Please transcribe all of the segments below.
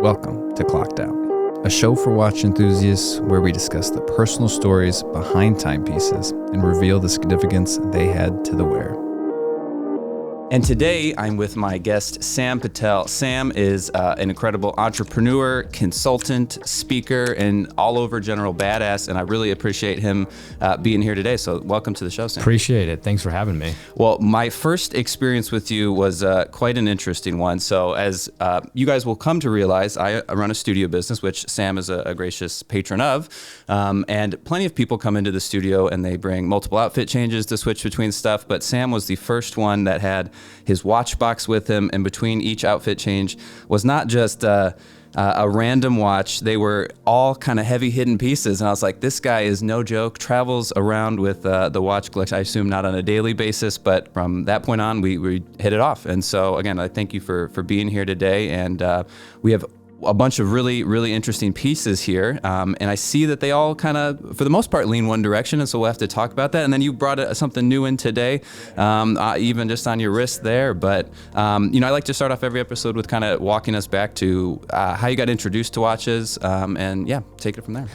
Welcome to Clocked Out, a show for watch enthusiasts where we discuss the personal stories behind timepieces and reveal the significance they had to the wearer. And today I'm with my guest, Sam.Patel. Sam is an incredible entrepreneur, consultant, speaker, and all over general badass. And I really appreciate him being here today. So welcome to the show, Sam. Appreciate it. Thanks for having me. Well, my first experience with you was quite an interesting one. So as you guys will come to realize, I run a studio business, which Sam is a gracious patron of. And plenty of people come into the studio and they bring multiple outfit changes to switch between stuff. But Sam was the first one that had his watch box with him, and between each outfit change was not just a random watch. They were all kind of heavy hidden pieces, and I was like, this guy is no joke. Travels around with the watch collection, I assume not on a daily basis, but from that point on, we hit it off. And so again, I thank you for being here today, and we have a bunch of really, really interesting pieces here. And I see that they all kind of, for the most part, lean one direction. And so we'll have to talk about that. And then you brought something new in today, even just on your wrist there. But, I like to start off every episode with kind of walking us back to how you got introduced to watches. And take it from there.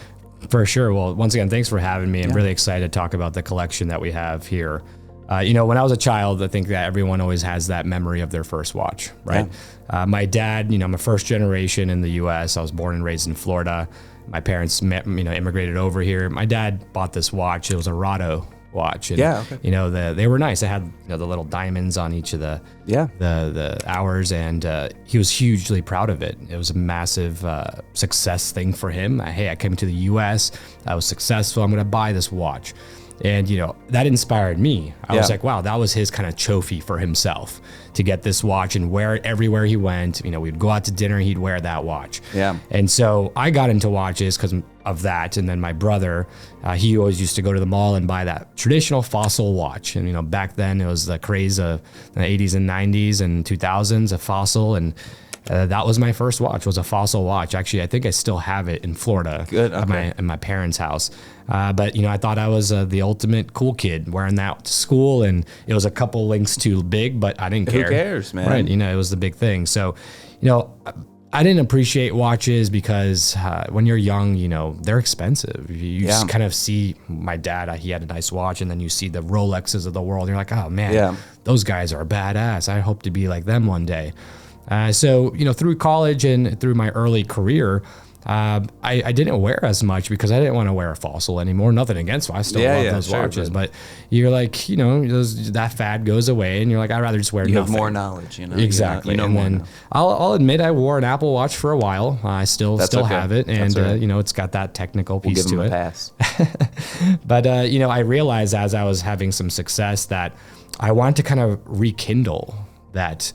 For sure. Well, once again, thanks for having me. I'm really excited to talk about the collection that we have here. When I was a child, I think that everyone always has that memory of their first watch, right? Yeah. My dad, I'm a first generation in the U.S. I was born and raised in Florida. My parents, immigrated over here. My dad bought this watch. It was a Rado watch. And, they were nice. They had the little diamonds on each of the hours, and he was hugely proud of it. It was a massive success thing for him. I came to the U.S. I was successful. I'm going to buy this watch. And, that inspired me. I was like, wow, that was his kind of trophy for himself to get this watch and wear it everywhere he went. We'd go out to dinner, he'd wear that watch. Yeah. And so I got into watches because of that. And then my brother, he always used to go to the mall and buy that traditional Fossil watch. And, back then it was the craze of the 80s and 90s and 2000s, a Fossil. And that was my first watch, was a Fossil watch. Actually, I think I still have it in Florida. Good. Okay. At my parents' house. But I thought I was the ultimate cool kid wearing that to school, and it was a couple links too big, but I didn't care. Who cares, man? Right. It was the big thing. So, I didn't appreciate watches because when you're young, they're expensive. You just kind of see my dad, he had a nice watch, and then you see the Rolexes of the world. And you're like, oh man, those guys are badass. I hope to be like them one day. So, through college and through my early career, I didn't wear as much because I didn't want to wear a Fossil anymore. Nothing against them. I still love those watches. But you're like, that fad goes away, and you're like, I'd rather just wear nothing. You have more knowledge, Exactly. And then I'll admit I wore an Apple Watch for a while. I still have it. And, it's got that technical piece to it. We'll give them a pass. But, I realized as I was having some success that I wanted to kind of rekindle that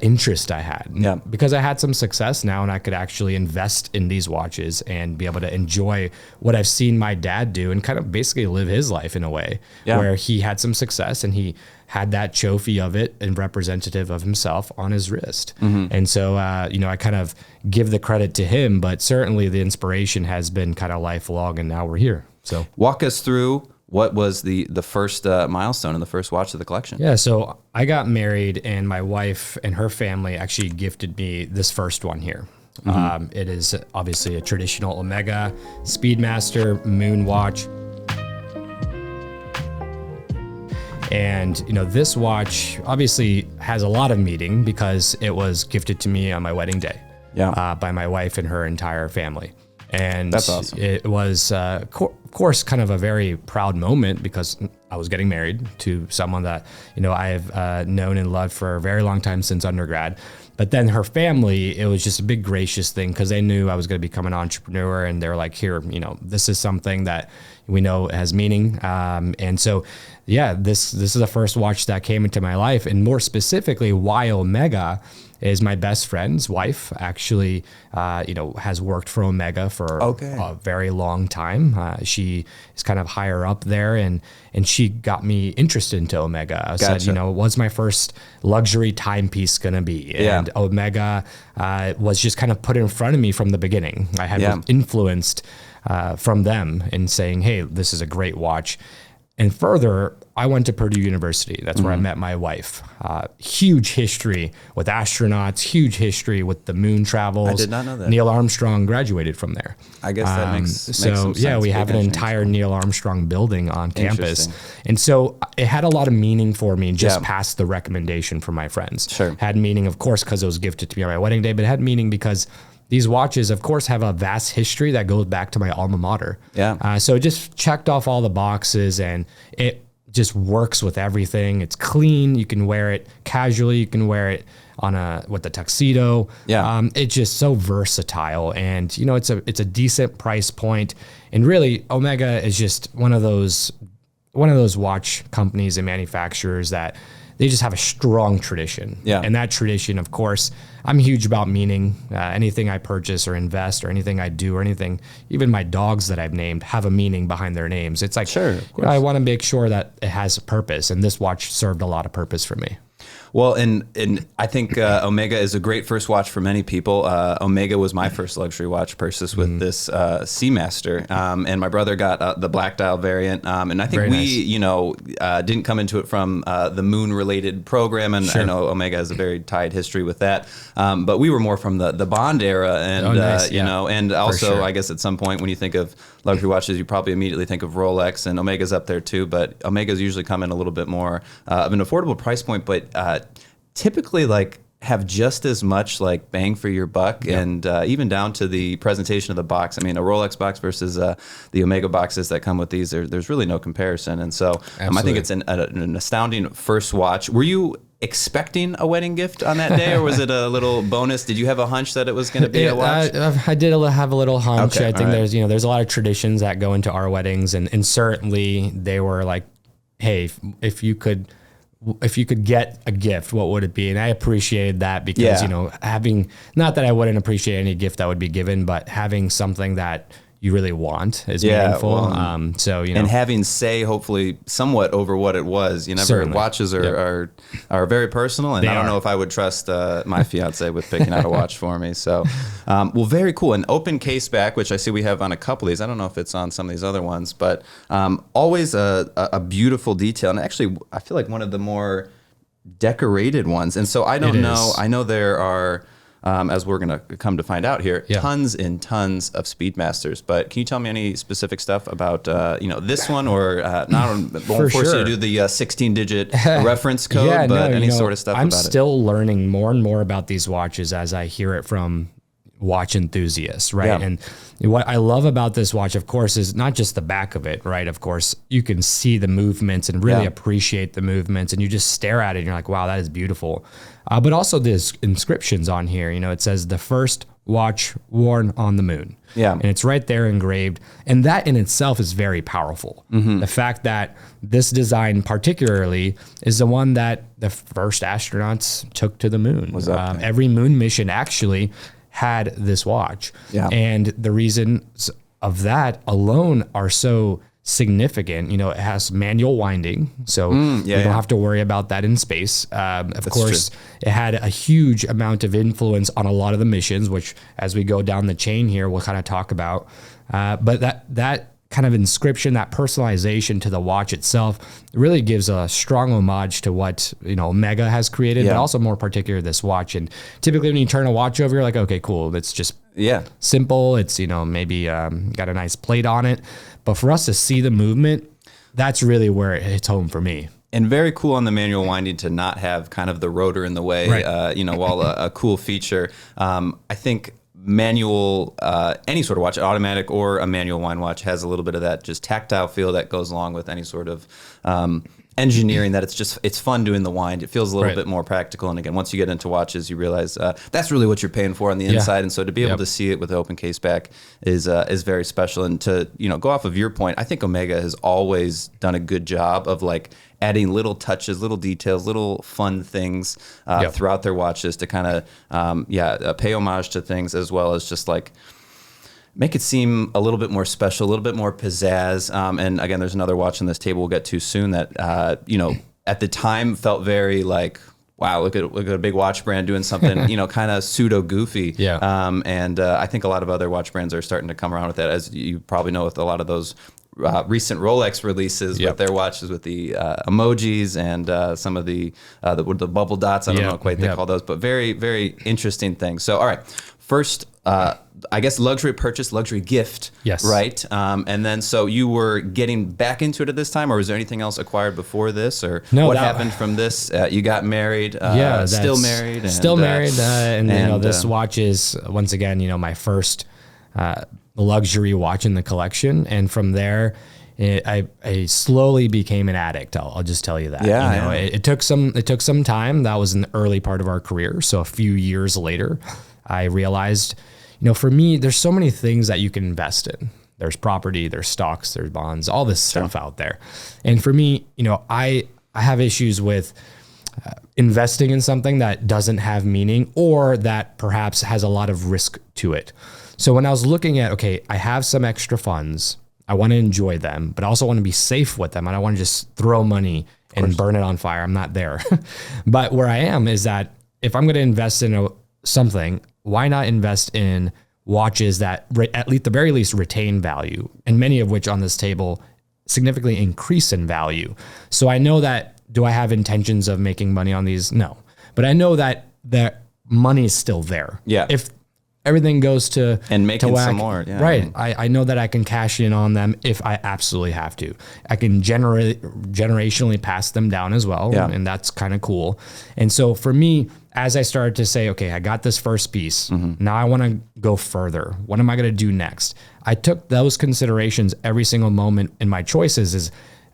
interest I had. Yeah. Because I had some success now, and I could actually invest in these watches and be able to enjoy what I've seen my dad do and kind of basically live his life in a way where he had some success and he had that trophy of it and representative of himself on his wrist. Mm-hmm. And so, I kind of give the credit to him, but certainly the inspiration has been kind of lifelong, and now we're here. So walk us through what was the first milestone and the first watch of the collection? Yeah, so I got married, and my wife and her family actually gifted me this first one here. Mm-hmm. It is obviously a traditional Omega Speedmaster moon watch. And, this watch obviously has a lot of meaning because it was gifted to me on my wedding day by my wife and her entire family. And that's awesome. It was, of course, kind of a very proud moment because I was getting married to someone that, I have known and loved for a very long time since undergrad. But then her family, it was just a big gracious thing because they knew I was going to become an entrepreneur, and they're like, here, this is something that we know has meaning. And so, this is the first watch that came into my life, and more specifically, why Omega is my best friend's wife actually, has worked for Omega for a very long time. She is kind of higher up there, and she got me interested into Omega. I said, what's my first luxury timepiece going to be? And Omega was just kind of put in front of me from the beginning. I had been influenced from them in saying, hey, this is a great watch. And further, I went to Purdue University. That's where I met my wife. Huge history with astronauts, huge history with the moon travels. I did not know that. Neil Armstrong graduated from there. I guess that makes so some sense. we have an entire Neil Armstrong building on campus. And so it had a lot of meaning for me just past the recommendation from my friends. Sure. Had meaning, of course, because it was gifted to me on my wedding day, but it had meaning because these watches, of course, have a vast history that goes back to my alma mater. Yeah. So it just checked off all the boxes, and it just works with everything. It's clean. You can wear it casually. You can wear it with a tuxedo. Yeah. It's just so versatile, and it's a decent price point. And really, Omega is just one of those watch companies and manufacturers that they just have a strong tradition. Yeah. And that tradition, of course, I'm huge about meaning. Anything I purchase or invest or anything I do or anything, even my dogs that I've named have a meaning behind their names. It's like, sure, I want to make sure that it has a purpose. And this watch served a lot of purpose for me. Well, and I think Omega is a great first watch for many people. Omega was my first luxury watch purchase with this Seamaster, and my brother got the black dial variant. And I think Very nice. Didn't come into it from the moon-related program, and I know Omega has a very tied history with that. But we were more from the Bond era, and and also I guess at some point when you think of luxury watches, you probably immediately think of Rolex, and Omega's up there too. But Omega's usually come in a little bit more of an affordable price point, but typically like have just as much like bang for your buck, and even down to the presentation of the box. I mean, a Rolex box versus the Omega boxes that come with these, there's really no comparison. And so I think it's an astounding first watch. Were you expecting a wedding gift on that day, or was it a little bonus? Did you have a hunch that it was going to be a watch? I did have a little hunch. Okay, I think there's a lot of traditions that go into our weddings, and certainly they were like, hey, if you could get a gift, what would it be? And I appreciated that because, having, not that I wouldn't appreciate any gift that would be given, but having something that you really want is meaningful. Well, and having say hopefully somewhat over what it was. Watches are very personal, and I don't know if I would trust my fiance with picking out a watch for me. So, well, very cool. An open case back, which I see we have on a couple of these. I don't know if it's on some of these other ones, but always a beautiful detail, and actually I feel like one of the more decorated ones. And so I don't know. I know there are. As we're going to come to find out here, tons and tons of Speedmasters. But can you tell me any specific stuff about this one, or won't force you to do the 16-digit reference code, but any sort of stuff I'm about it? I'm still learning more and more about these watches as I hear it from watch enthusiasts, right? Yeah. And what I love about this watch, of course, is not just the back of it, right? Of course, you can see the movements and really appreciate the movements, and you just stare at it and you're like, wow, that is beautiful. But also there's inscriptions on here. It says the first watch worn on the moon. Yeah. And it's right there engraved. And that in itself is very powerful. Mm-hmm. The fact that this design particularly is the one that the first astronauts took to the moon. Every moon mission actually had this watch. Yeah. And the reasons of that alone are so significant. It has manual winding, so you don't have to worry about that in space. Of course, it had a huge amount of influence on a lot of the missions, which as we go down the chain here, we'll kind of talk about. But that kind of inscription, that personalization to the watch itself really gives a strong homage to what, Omega has created, but also more particular this watch. And typically when you turn a watch over, you're like, okay, cool. It's just simple. It's, maybe got a nice plate on it. But for us to see the movement, that's really where it hits home for me. And very cool on the manual winding to not have kind of the rotor in the way, right. While a cool feature. I think manual, any sort of watch, automatic or a manual wind watch, has a little bit of that just tactile feel that goes along with any sort of engineering, that it's fun doing the wind. It feels a little bit more practical. And again, once you get into watches, you realize that's really what you're paying for on the inside. And so to be able to see it with the open case back is very special. And to go off of your point, I think Omega has always done a good job of like adding little touches, little details, little fun things throughout their watches to kind of pay homage to things, as well as just like make it seem a little bit more special, a little bit more pizzazz. And again, there's another watch on this table we'll get to soon that, at the time felt very like, wow, look at a big watch brand doing something, kind of pseudo goofy. Yeah. And I think a lot of other watch brands are starting to come around with that, as you probably know, with a lot of those recent Rolex releases with their watches with the emojis and some of the bubble dots. I don't know quite they call those, but very, very interesting things. So, all right, first, I guess luxury purchase, luxury gift. Yes. Right. And then, so you were getting back into it at this time, or was there anything else acquired before this, or what happened from this? You got married. Still married. And, still married. And you know, this watch is once again, you know, my first luxury watch in the collection, and from there, I slowly became an addict. I'll just tell you that. Yeah. You know, it took some time. That was in the early part of our career. So a few years later, I realized, you know, for me, there's so many things that you can invest in. There's property, there's stocks, there's bonds, all this stuff out there. And for me, you know, I have issues with investing in something that doesn't have meaning or that perhaps has a lot of risk to it. So when I was looking at, okay, I have some extra funds, I want to enjoy them, but I also want to be safe with them. I don't want to just throw money and burn it on fire. I'm not there. But where I am is that if I'm going to invest in something, why not invest in watches that at least the very least retain value, and many of which on this table significantly increase in value. So I know that, do I have intentions of making money on these? No, but I know that the money is still there. Yeah. If everything goes to and making whack, some more. Yeah, right. I know that I can cash in on them if I absolutely have to. I can generationally pass them down as well. And that's kind of cool. And so for me, as I started to say, okay, I got this first piece. Now I want to go further. What am I going to do next? I took those considerations every single moment in my choices is,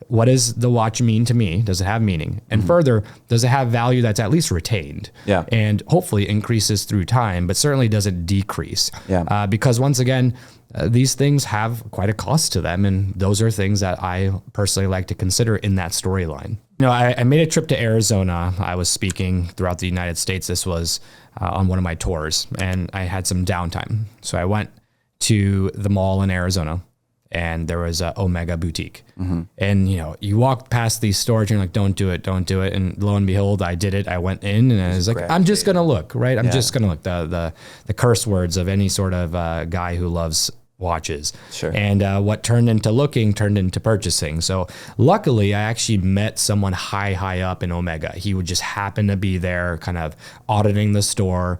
what does the watch mean to me? Does it have meaning? And further, does it have value that's at least retained? Yeah. And hopefully increases through time, but certainly doesn't decrease. Yeah. Because once again, these things have quite a cost to them. And those are things that I personally like to consider in that storyline. You know, I made a trip to Arizona. I was speaking throughout the United States. This was on one of my tours, and I had some downtime. So I went to the mall in Arizona, and there was a Omega boutique. And, you know, you walk past these stores and you're like, don't do it. And lo and behold, I did it. I went in and I was like, I'm just going to look, right? I'm just going to look. The curse words of any sort of guy who loves watches. Sure. And what turned into looking turned into purchasing. So luckily, I actually met someone high up in Omega. He would just happen to be there kind of auditing the store.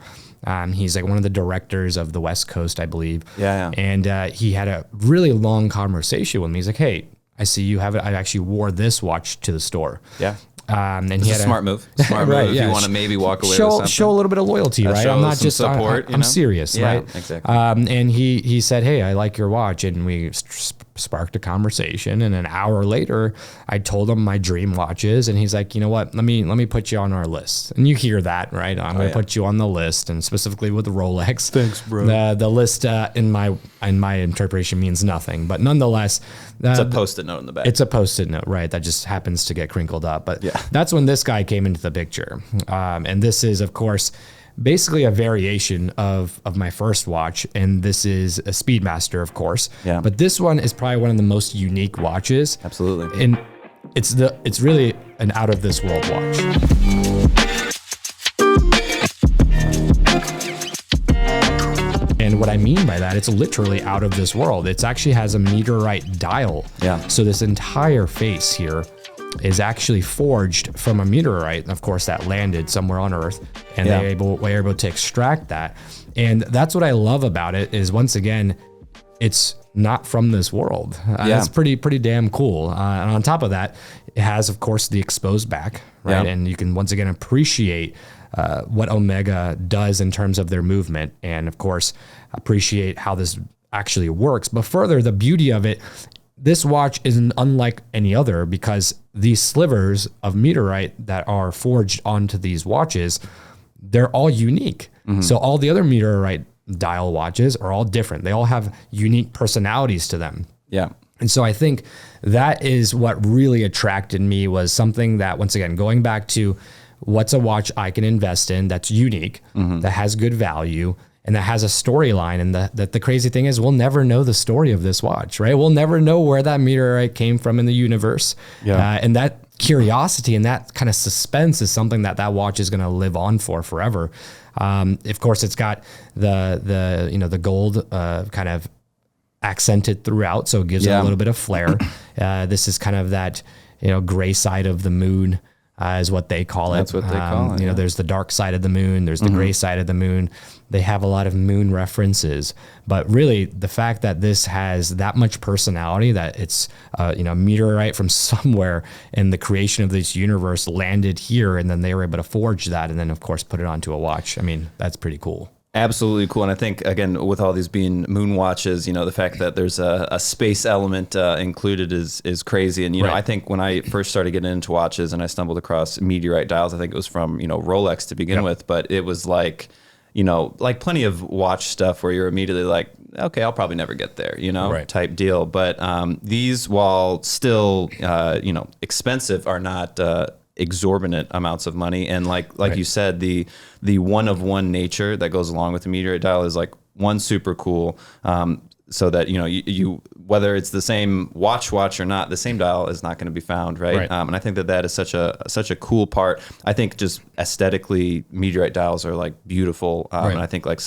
He's like one of the directors of the West Coast, I believe. Yeah. And he had a really long conversation with me. He's like, hey, I see you have it. I actually wore this watch to the store. Yeah. And it's he had a smart move. Smart move if you want to maybe walk away with something. Show a little bit of loyalty, right? I'm not just support. I'm serious, right? Exactly. And he said, hey, I like your watch, and we sparked a conversation. And an hour later, I told him my dream watches, and he's like, you know what? Let me put you on our list. And you hear that, right? I'm going to put you on the list, and specifically with the Rolex. Thanks, bro. The list in my interpretation means nothing, but nonetheless, it's a post-it note in the back. It's a post-it note, right? That just happens to get crinkled up. But that's when this guy came into the picture. And this is, of course, basically a variation of my first watch. And this is a Speedmaster, of course. Yeah. But this one is probably one of the most unique watches. Absolutely. And it's really an out of this world watch. And what I mean by that, it's literally out of this world. It actually has a meteorite dial. Yeah. So this entire face here is actually forged from a meteorite, of course, that landed somewhere on Earth, and they were able to extract that. And that's what I love about it is, once again, it's not from this world. It's pretty damn cool. And on top of that, it has, of course, the exposed back, right? And you can once again appreciate what Omega does in terms of their movement, and of course appreciate how this actually works. But further, the beauty of it, this watch isn't unlike any other, because these slivers of meteorite that are forged onto these watches, they're all unique. So all the other meteorite dial watches are all different. They all have unique personalities to them. Yeah. And so I think that is what really attracted me, was something that, once again, going back to what's a watch I can invest in that's unique, that has good value, and that has a storyline. And the crazy thing is, we'll never know the story of this watch, right? We'll never know where that meteorite came from in the universe. And that curiosity and that kind of suspense is something that watch is going to live on for forever. Of course, it's got the gold kind of accented throughout, so it gives it a little bit of flair. This is kind of that, gray side of the moon. Is what they call it. That's what they call it. There's the dark side of the moon. There's the gray side of the moon. They have a lot of moon references, but really the fact that this has that much personality, that it's a meteorite from somewhere in the creation of this universe landed here, and then they were able to forge that, and then of course put it onto a watch. I mean, that's pretty cool. Absolutely cool. And I think, again, with all these being moon watches, the fact that there's a space element included is crazy. And, I think when I first started getting into watches and I stumbled across meteorite dials, I think it was from, Rolex to begin with, but it was like plenty of watch stuff where you're immediately like, okay, I'll probably never get there, type deal. But these, while still, expensive, are not exorbitant amounts of money. And like you said, the one of one nature that goes along with the meteorite dial is like one, super cool. So that, you whether it's the same watch or not, the same dial is not going to be found. Right. And I think that is such a cool part. I think just aesthetically, meteorite dials are like beautiful. And I think like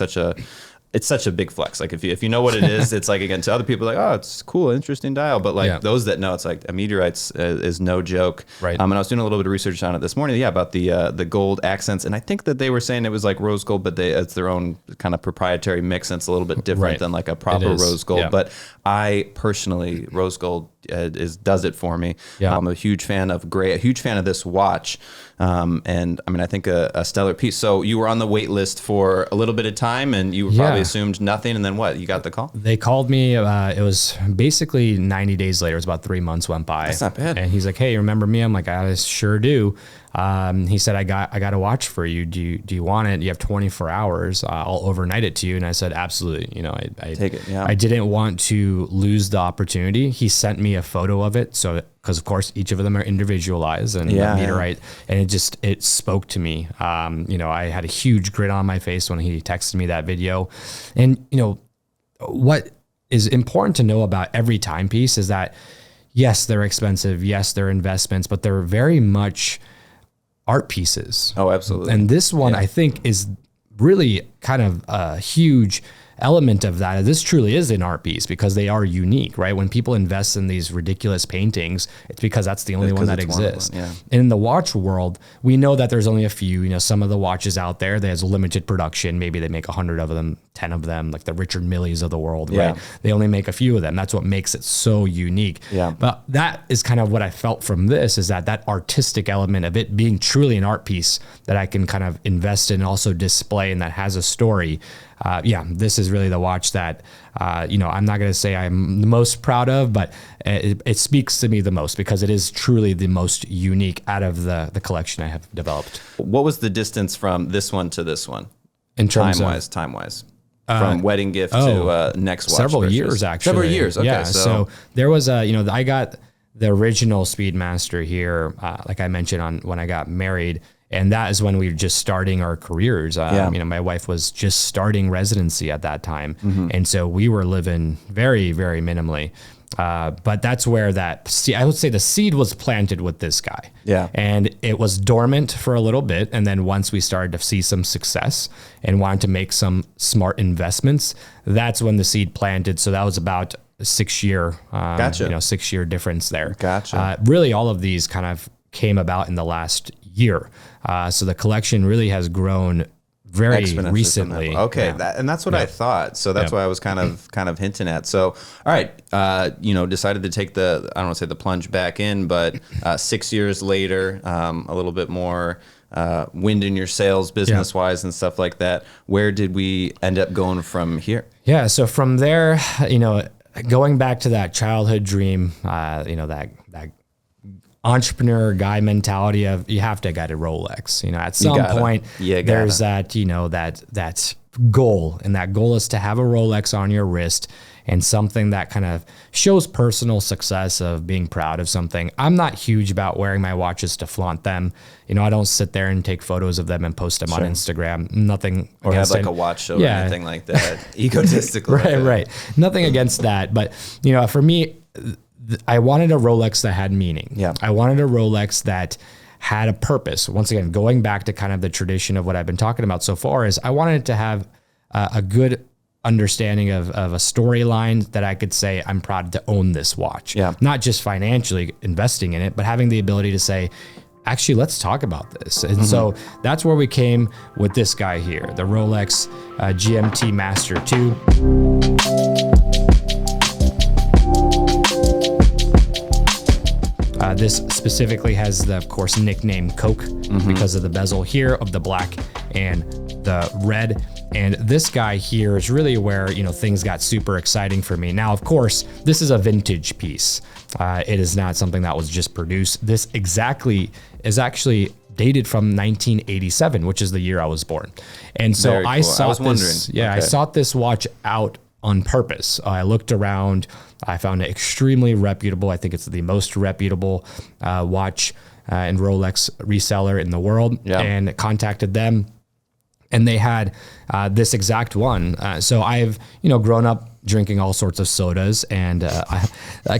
it's such a big flex. Like if you know what it is, it's like, again, to other people, like, oh, it's cool, interesting dial. But like those that know, it's like a meteorite is no joke. Right. And I was doing a little bit of research on it this morning. Yeah, about the gold accents, and I think that they were saying it was like rose gold, but it's their own kind of proproprietary mix, and it's a little bit different than like a proper rose gold. Yeah. But I personally, rose gold does it for me. Yeah. I'm a huge fan of gray, a huge fan of this watch. And I mean, I think a stellar piece. So you were on the wait list for a little bit of time, and you probably assumed nothing. And then what? You got the call? They called me. It was basically 90 days later. It was about 3 months went by. That's not bad. And he's like, "Hey, remember me?" I'm like, "I sure do." He said, I got a watch for you. Do you want it? You have 24 hours. I'll overnight it to you. And I said, absolutely. I take it. Yeah. I didn't want to lose the opportunity. He sent me a photo of it. So, because of course each of them are individualized and meteorite, and it spoke to me. I had a huge grin on my face when he texted me that video. And what is important to know about every timepiece is that, yes, they're expensive. Yes, they're investments, but they're very much art pieces. Oh, absolutely. And this one, I think, is really kind of a huge element of that. This truly is an art piece because they are unique, right? When people invest in these ridiculous paintings, it's because that's the only one that exists. And in the watch world, we know that there's only a few, some of the watches out there, there's limited production. Maybe they make 100 of them, 10 of them, like the Richard Milles of the world, right? They only make a few of them. That's what makes it so unique. But that is kind of what I felt from this, is that artistic element of it being truly an art piece that I can kind of invest in and also display, and that has a story. This is really the watch that, I'm not going to say I'm the most proud of, but it speaks to me the most because it is truly the most unique out of the collection I have developed. What was the distance from this one to this one? In terms time-wise? From wedding gift to next watch? Several years, actually. Several years, okay. Yeah, so there was I got the original Speedmaster here, like I mentioned, when I got married. And that is when we were just starting our careers. My wife was just starting residency at that time. And so we were living very, very minimally. But that's where I would say the seed was planted with this guy. Yeah. And it was dormant for a little bit. And then once we started to see some success and wanted to make some smart investments, that's when the seed planted. So that was about a 6-year, 6-year difference there. Gotcha. Really, all of these kind of came about in the last year. So the collection really has grown very recently. Okay. And that's what I thought. So that's why I was kind of hinting at. So, all right. Decided to take I don't want to say the plunge back in, but 6 years later, a little bit more wind in your sails business wise and stuff like that. Where did we end up going from here? Yeah. So from there, going back to that childhood dream, that entrepreneur guy mentality of you have to get a Rolex. At some point there's that, that goal, and that goal is to have a Rolex on your wrist and something that kind of shows personal success of being proud of something. I'm not huge about wearing my watches to flaunt them. I don't sit there and take photos of them and post them on Instagram. Nothing. Or have like a watch show or anything like that. Egotistical. Right. Nothing against that. But, for me, I wanted a Rolex that had meaning. Yeah. I wanted a Rolex that had a purpose. Once again, going back to kind of the tradition of what I've been talking about so far, is I wanted it to have a good understanding of a storyline that I could say I'm proud to own this watch. Yeah. Not just financially investing in it, but having the ability to say, actually, let's talk about this. And so that's where we came with this guy here, the Rolex GMT Master 2. This specifically has the, of course, nickname Coke because of the bezel here of the black and the red. And this guy here is really where, things got super exciting for me. Now, of course, this is a vintage piece. It is not something that was just produced. This is actually dated from 1987, which is the year I was born. And so Very I cool. sought this. Yeah, okay. I sought this watch out on purpose. I looked around. I found it extremely reputable. I think it's the most reputable watch and Rolex reseller in the world, and contacted them. And they had this exact one. So I've, grown up drinking all sorts of sodas, and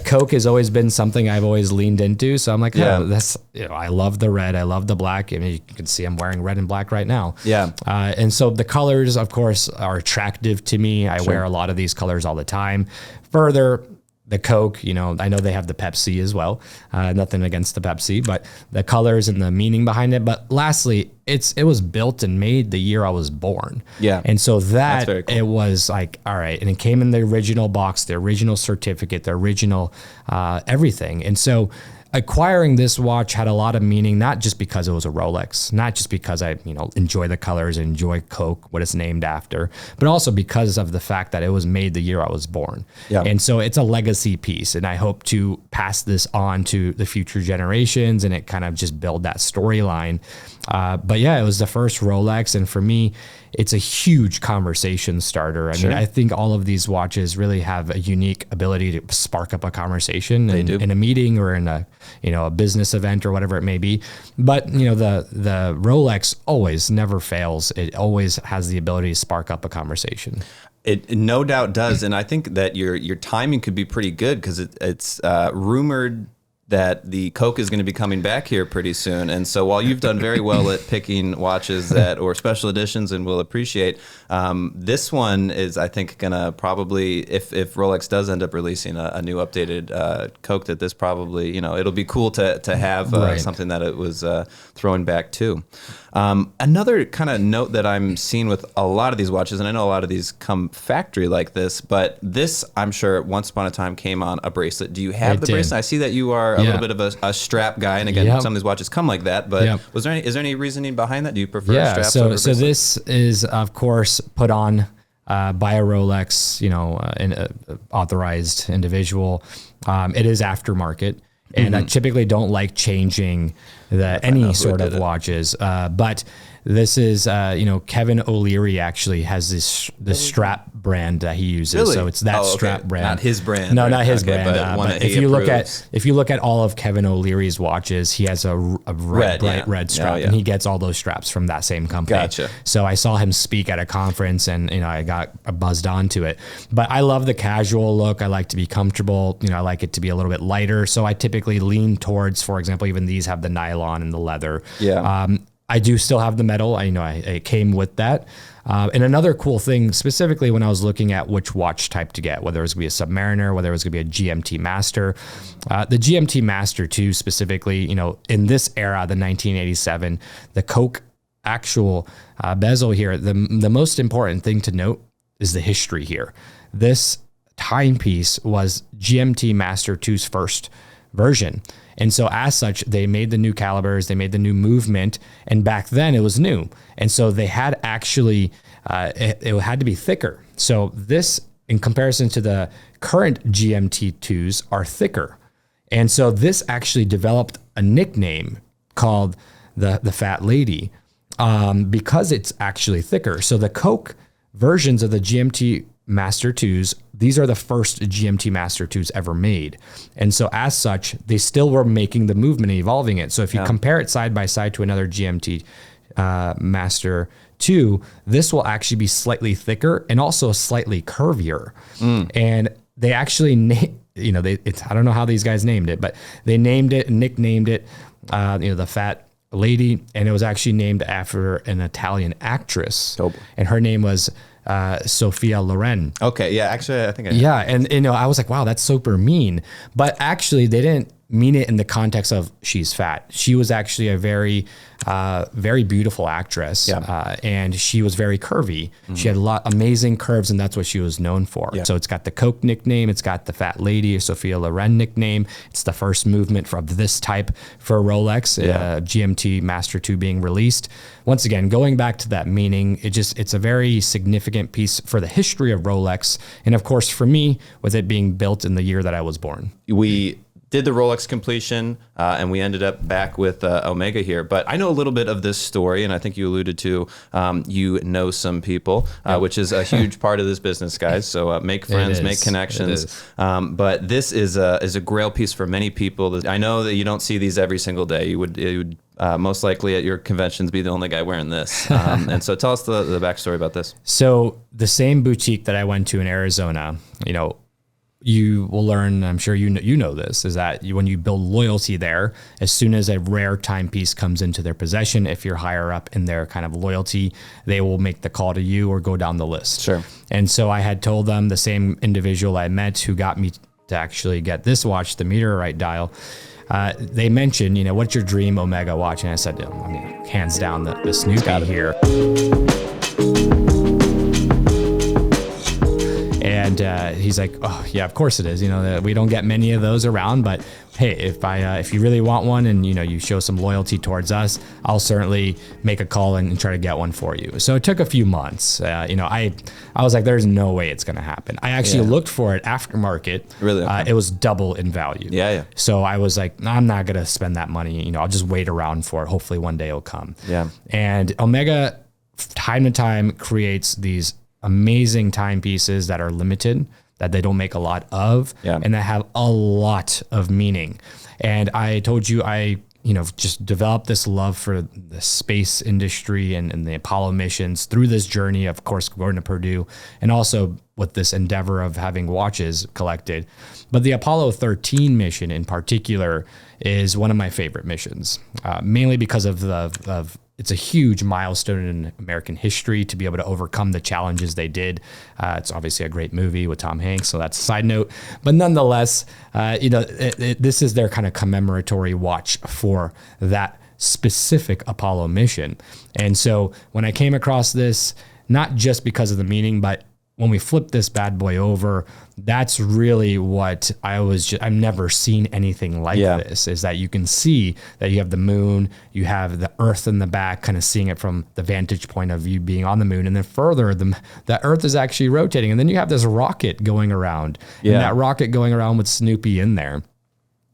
Coke has always been something I've always leaned into. So I'm like, that's, I love the red. I love the black. I mean, you can see I'm wearing red and black right now. Yeah. And so the colors, of course, are attractive to me. I wear a lot of these colors all the time. Further, the Coke, I know they have the Pepsi as well. Nothing against the Pepsi, but the colors and the meaning behind it. But lastly, it was built and made the year I was born. Yeah. And so That's very cool. it was like, all right. And it came in the original box, the original certificate, the original everything. And so acquiring this watch had a lot of meaning, not just because it was a Rolex, not just because I, enjoy the colors, enjoy Coke, what it's named after, but also because of the fact that it was made the year I was born. Yeah. And so it's a legacy piece, and I hope to pass this on to the future generations, and it kind of just build that storyline. But yeah, it was the first Rolex, and for me, it's a huge conversation starter. I mean, I think all of these watches really have a unique ability to spark up a conversation in a meeting or in a business event or whatever it may be. But the Rolex always never fails. It always has the ability to spark up a conversation. It no doubt does, and I think that your timing could be pretty good because it's rumored that the Coke is going to be coming back here pretty soon. And so while you've done very well at picking watches or special editions, and we'll appreciate, this one is, I think, going to probably, if Rolex does end up releasing a new updated Coke, that this probably, it'll be cool to have something that it was throwing back too. Another kind of note that I'm seeing with a lot of these watches, and I know a lot of these come factory like this, but this, I'm sure, once upon a time came on a bracelet. Do you have the bracelet? I see that you are a little bit of a strap guy, and again, some of these watches come like that, but is there any reasoning behind that? Do you prefer straps over bracelets? So this is, of course, put on by a Rolex, an authorized individual. It is aftermarket. And I typically don't like changing any sort of watches. But this is, Kevin O'Leary actually has this strap brand that he uses. Really? So it's that strap brand. Not his brand. No, not his brand. But if you look at all of Kevin O'Leary's watches, he has a bright red strap, and he gets all those straps from that same company. Gotcha. So I saw him speak at a conference, and I got buzzed onto it. But I love the casual look. I like to be comfortable. I like it to be a little bit lighter. So I typically lean towards, for example, even these have the nylon and the leather. Yeah. I do still have the metal. I came with that. And another cool thing, specifically when I was looking at which watch type to get, whether it was going to be a Submariner, whether it was going to be a GMT Master, the GMT Master 2 specifically, in this era, the 1987, the Coke actual bezel here, the most important thing to note is the history here. This timepiece was GMT Master 2's first version. And so as such, they made the new calibers, they made the new movement, and back then it was new. And so they had actually, it had to be thicker. So this, in comparison to the current GMT2s, are thicker. And so this actually developed a nickname called the Fat Lady because it's actually thicker. So the Coke versions of the GMT Master 2s, these are the first GMT Master 2s ever made. And so as such, they still were making the movement and evolving it. So if you compare it side by side to another GMT Master 2, this will actually be slightly thicker and also slightly curvier. And they actually, I don't know how these guys named it, but they named it, nicknamed it, the Fat Lady, and it was actually named after an Italian actress. And her name was Sophia Loren. Okay, yeah, actually, I think I Yeah, and I was like, wow, that's super mean. But actually, they didn't mean it in the context of she's fat. She was actually a very, very beautiful actress, and she was very curvy. She had amazing curves, and that's what she was known for. So it's got the Coke nickname, it's got the Fat Lady, Sophia Loren nickname. It's the first movement of this type for Rolex, GMT Master 2 being released. Once again, going back to that meaning, it's a very significant piece for the history of Rolex, and of course for me, with it being built in the year that I was born. We did the Rolex completion, and we ended up back with Omega here. But I know a little bit of this story, and I think you alluded to you know some people, which is a huge part of this business, guys. So make friends, make connections. But this is a grail piece for many people. I know that you don't see these every single day. You would most likely at your conventions be the only guy wearing this. And so tell us the backstory about this. So the same boutique that I went to in Arizona, you will learn, I'm sure you know this, is that when you build loyalty there, as soon as a rare timepiece comes into their possession, if you're higher up in their kind of loyalty, they will make the call to you or go down the list. Sure. And so I had told them, the same individual I met who got me to actually get this watch, the meteorite dial, they mentioned, what's your dream Omega watch? And I said, hands down, the Snoopy here. And he's like, oh yeah, of course it is. We don't get many of those around, but hey, if you really want one and you show some loyalty towards us, I'll certainly make a call and try to get one for you. So it took a few months. I was like, there's no way it's going to happen. I actually looked for it aftermarket. Really? Okay. It was double in value. Yeah. So I was like, I'm not going to spend that money. I'll just wait around for it. Hopefully one day it'll come. Yeah. And Omega, time to time, creates these amazing timepieces that are limited, that they don't make a lot of, and that have a lot of meaning. And I told you, I just developed this love for the space industry and the Apollo missions through this journey, of course, going to Purdue, and also with this endeavor of having watches collected. But the Apollo 13 mission in particular is one of my favorite missions, mainly because of it's a huge milestone in American history to be able to overcome the challenges they did. It's obviously a great movie with Tom Hanks, so that's a side note. But nonetheless, this is their kind of commemoratory watch for that specific Apollo mission. And so when I came across this, not just because of the meaning, but when we flipped this bad boy over, that's really what I've never seen anything like this, is that you can see that you have the moon, you have the Earth in the back, kind of seeing it from the vantage point of you being on the moon. And then further, the Earth is actually rotating. And then you have this rocket going around, and that rocket going around with Snoopy in there.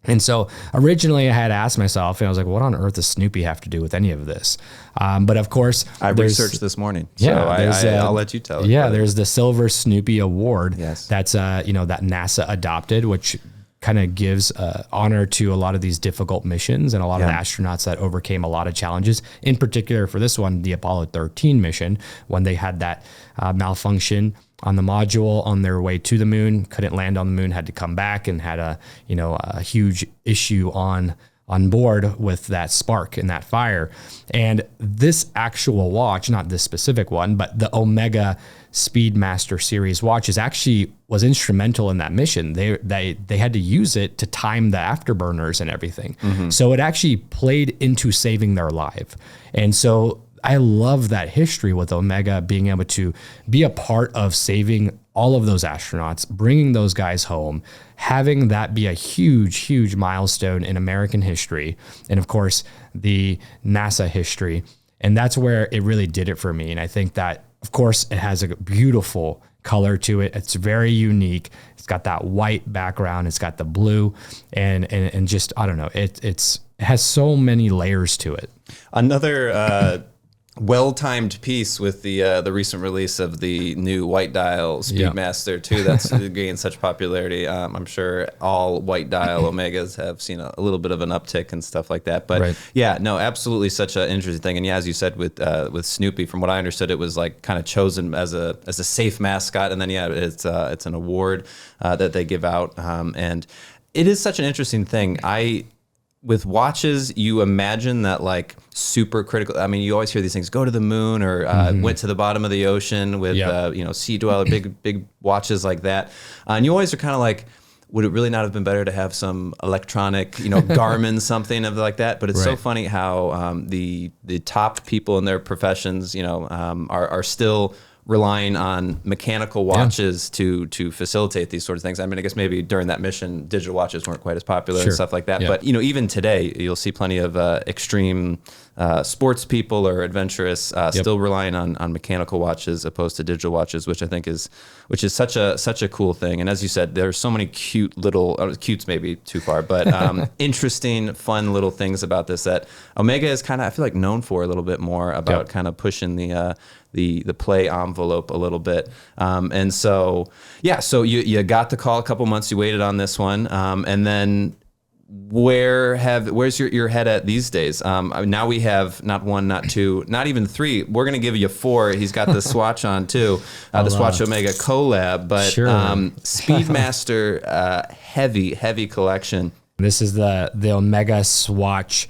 And so originally I had asked myself, and I was like, what on earth does Snoopy have to do with any of this? But of course, I researched this morning, so I'll let you tell it. Yeah, there's the Silver Snoopy Award. Yes. That's, that NASA adopted, which kind of gives honor to a lot of these difficult missions and a lot of astronauts that overcame a lot of challenges. In particular for this one, the Apollo 13 mission, when they had that malfunction on the module on their way to the moon, couldn't land on the moon, had to come back, and had a huge issue on board with that spark and that fire. And this actual watch, not this specific one, but the Omega Speedmaster series watches was instrumental in that mission. They had to use it to time the afterburners and everything. Mm-hmm. So it actually played into saving their life. And so I love that history with Omega being able to be a part of saving all of those astronauts, bringing those guys home, having that be a huge, huge milestone in American history. And of course, the NASA history. And that's where it really did it for me. And I think that, of course, it has a beautiful color to it. It's very unique. It's got that white background. It's got the blue and just, I don't know, it has so many layers to it. Another well-timed piece with the recent release of the new white dial Speedmaster 2 that's gained such popularity. I'm sure all white dial Omegas have seen a little bit of an uptick and stuff like that. But absolutely such an interesting thing. And as you said with Snoopy, from what I understood, it was like kind of chosen as a safe mascot. And then it's an award that they give out. And it is such an interesting thing. with watches, you imagine that like super critical. I mean, you always hear these things: go to the moon, or went to the bottom of the ocean with sea dweller, big watches like that. And you always are kind of like, would it really not have been better to have some electronic, Garmin something of like that? But it's so funny how the top people in their professions, are still relying on mechanical watches to facilitate these sorts of things. I mean, I guess maybe during that mission, digital watches weren't quite as popular and stuff like that. But, even today, you'll see plenty of extreme sports people or adventurous still relying on mechanical watches opposed to digital watches, which I think is such a cool thing. And as you said, there's so many cute little, cute's maybe too far, but interesting, fun little things about this that Omega is kind of, I feel like, known for a little bit more about kind of pushing the play envelope a little bit. And so you got the call a couple months, you waited on this one. And then where's your head at these days? Now we have not one, not two, not even three. We're going to give you four. He's got the Swatch on too, the Swatch Omega collab, but Speedmaster, heavy collection. This is the Omega Swatch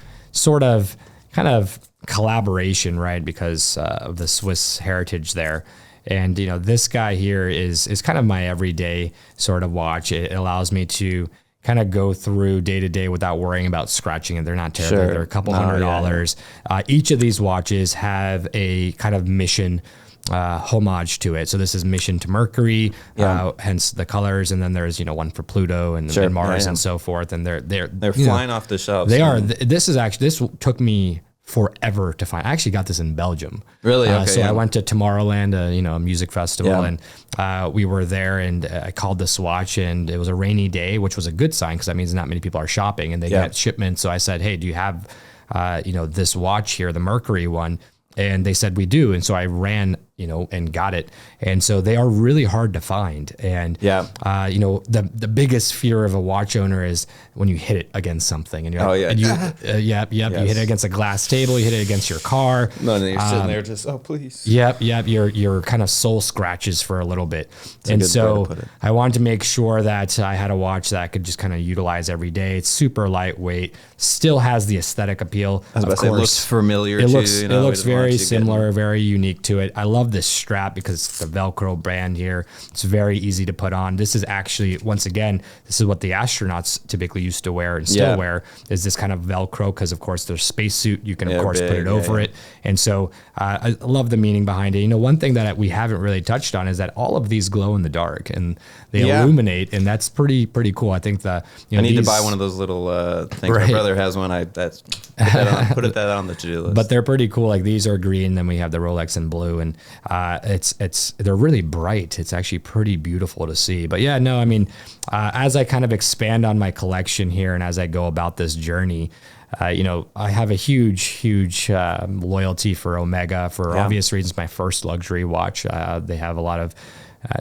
kind of collaboration, right? Because of the Swiss heritage there. And, this guy here is kind of my everyday sort of watch. It allows me to kind of go through day to day without worrying about scratching it. They're not terrible. They're a couple $100. Each of these watches have a kind of mission homage to it. So this is mission to Mercury, hence the colors, and then there's one for Pluto and Mars and so forth. And they're flying off the shelves. They are. This took me forever to find. I actually got this in Belgium. Really? Okay. So I went to Tomorrowland, a music festival, and we were there, and I called the Swatch, and it was a rainy day, which was a good sign because that means not many people are shopping and they get shipments. So I said, hey, do you have, this watch here, the Mercury one? And they said, we do. And so I ran, and got it. And so they are really hard to find. And, the biggest fear of a watch owner is when you hit it against something and you're like, you hit it against a glass table, you hit it against your car. No, and then you're sitting there just, oh, please. Your kind of soul scratches for a little bit. And so I wanted to make sure that I had a watch that I could just kind of utilize every day. It's super lightweight, still has the aesthetic appeal. I was about to say, it looks familiar it looks very similar, very unique to it. I love this strap because it's the Velcro brand here. It's very easy to put on. This is actually, once again, this is what the astronauts typically used to wear and still wear, is this kind of Velcro, because of course their spacesuit, you can of course put it over it. And so I love the meaning behind it. One thing that we haven't really touched on is that all of these glow in the dark and they illuminate, and that's pretty cool. I think I need to buy one of those little things. My brother has one. Put that on the to-do list. But they're pretty cool. Like these are green, then we have the Rolex in blue, and they're really bright. It's actually pretty beautiful to see. But as I kind of expand on my collection here and as I go about this journey, I have a huge loyalty for Omega for obvious reasons. My first luxury watch. They have a lot of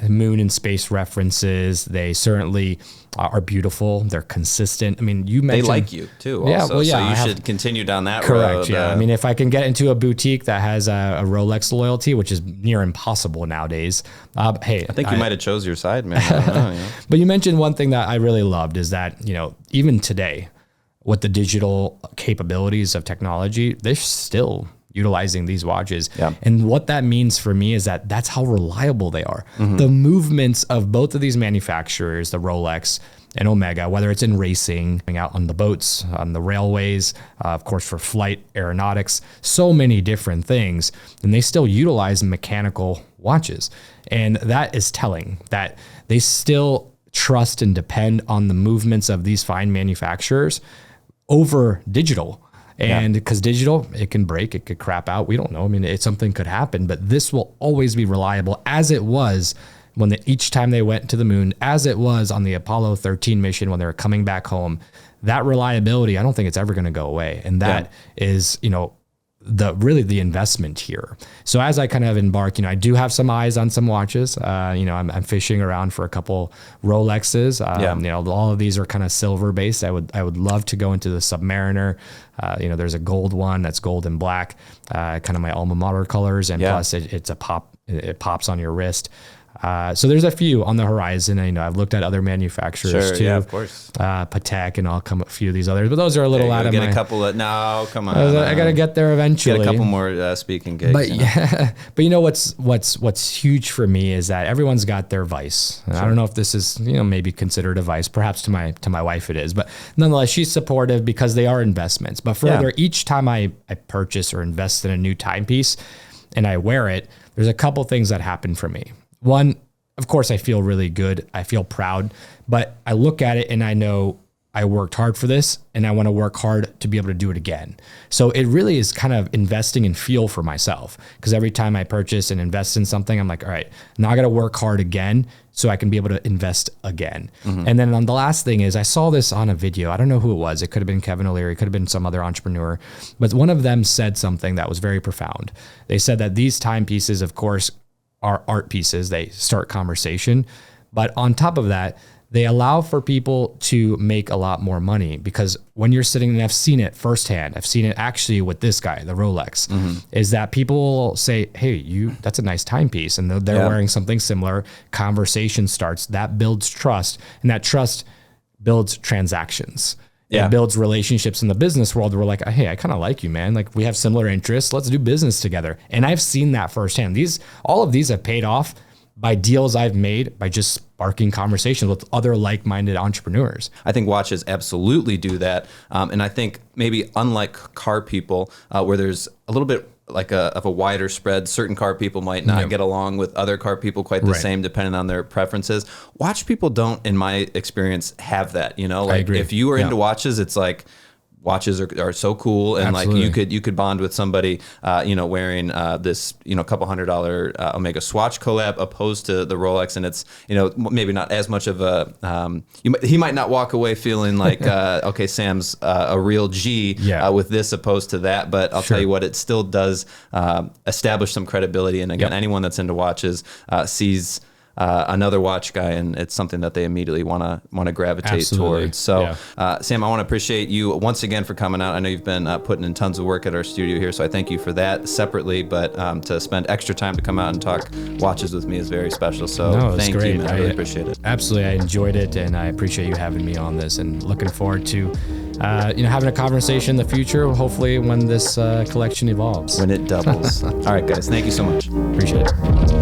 moon and space references. They certainly are beautiful. They're consistent. I mean, you mentioned they like you too. Also, so you should continue down that road. Correct. Yeah. I mean, if I can get into a boutique that has a Rolex loyalty, which is near impossible nowadays, hey, I think you might have chose your side, man. I don't know, But you mentioned one thing that I really loved is that even today, with the digital capabilities of technology, they're still utilizing these watches. And what that means for me is that that's how reliable they are. The movements of both of these manufacturers, the Rolex and Omega, whether it's in racing, out on the boats, on the railways, of course for flight, aeronautics, so many different things, and they still utilize mechanical watches. And that is telling that they still trust and depend on the movements of these fine manufacturers over digital. And because digital, it can break, it could crap out. We don't know. I mean, something could happen, but this will always be reliable, as it was when each time they went to the moon, as it was on the Apollo 13 mission when they were coming back home. That reliability, I don't think it's ever going to go away. And that is, the investment here. So as I kind of embark, I do have some eyes on some watches. I'm fishing around for a couple Rolexes. All of these are kind of silver based. I would love to go into the Submariner. There's a gold one that's gold and black, kind of my alma mater colors, and plus it's a pop. It pops on your wrist. So there's a few on the horizon. And, I've looked at other manufacturers too. Yeah, of course. Patek, and I'll come a few of these others, but those are a little out of my. Get a couple of no, come on. I got to get there eventually. Get a couple more speaking gigs. But but what's huge for me is that everyone's got their vice. And I don't know if this is maybe considered a vice. Perhaps to my wife it is, but nonetheless she's supportive because they are investments. But further, each time I purchase or invest in a new timepiece and I wear it, there's a couple things that happen for me. One, of course, I feel really good. I feel proud, but I look at it and I know I worked hard for this and I want to work hard to be able to do it again. So it really is kind of investing in fuel for myself, because every time I purchase and invest in something, I'm like, all right, now I got to work hard again so I can be able to invest again. And then on the last thing is I saw this on a video. I don't know who it was. It could have been Kevin O'Leary. It could have been some other entrepreneur, but one of them said something that was very profound. They said that these timepieces, of course, are art pieces. They start conversation, but on top of that, they allow for people to make a lot more money, because when you're sitting, and I've seen it firsthand, I've seen it actually with this guy, the Rolex, is that people will say, hey, that's a nice timepiece. And they're wearing something similar. Conversation starts, that builds trust, and that trust builds transactions. It builds relationships in the business world. We're like, hey, I kind of like you, man. Like, we have similar interests. Let's do business together. And I've seen that firsthand. All of these have paid off by deals I've made by just sparking conversations with other like-minded entrepreneurs. I think watches absolutely do that. And I think maybe unlike car people, where there's a little bit like of a wider spread, certain car people might not get along with other car people quite the same, depending on their preferences. Watch people don't, in my experience, have that. Like, I agree. If you are into watches, it's like, watches are so cool, and like you could bond with somebody wearing this couple $100 Omega Swatch collab opposed to the Rolex, and it's maybe not as much of a he might not walk away feeling like okay, Sam's a real G with this opposed to that, but I'll tell you what, it still does establish some credibility, and again, anyone that's into watches sees another watch guy, and it's something that they immediately want to gravitate towards. So, Sam, I want to appreciate you once again for coming out. I know you've been putting in tons of work at our studio here, so I thank you for that separately. But to spend extra time to come out and talk watches with me is very special. So, thank you, man. I really appreciate it. Absolutely, I enjoyed it, and I appreciate you having me on this. And looking forward to having a conversation in the future. Hopefully, when this collection evolves, when it doubles. All right, guys, thank you so much. Appreciate it.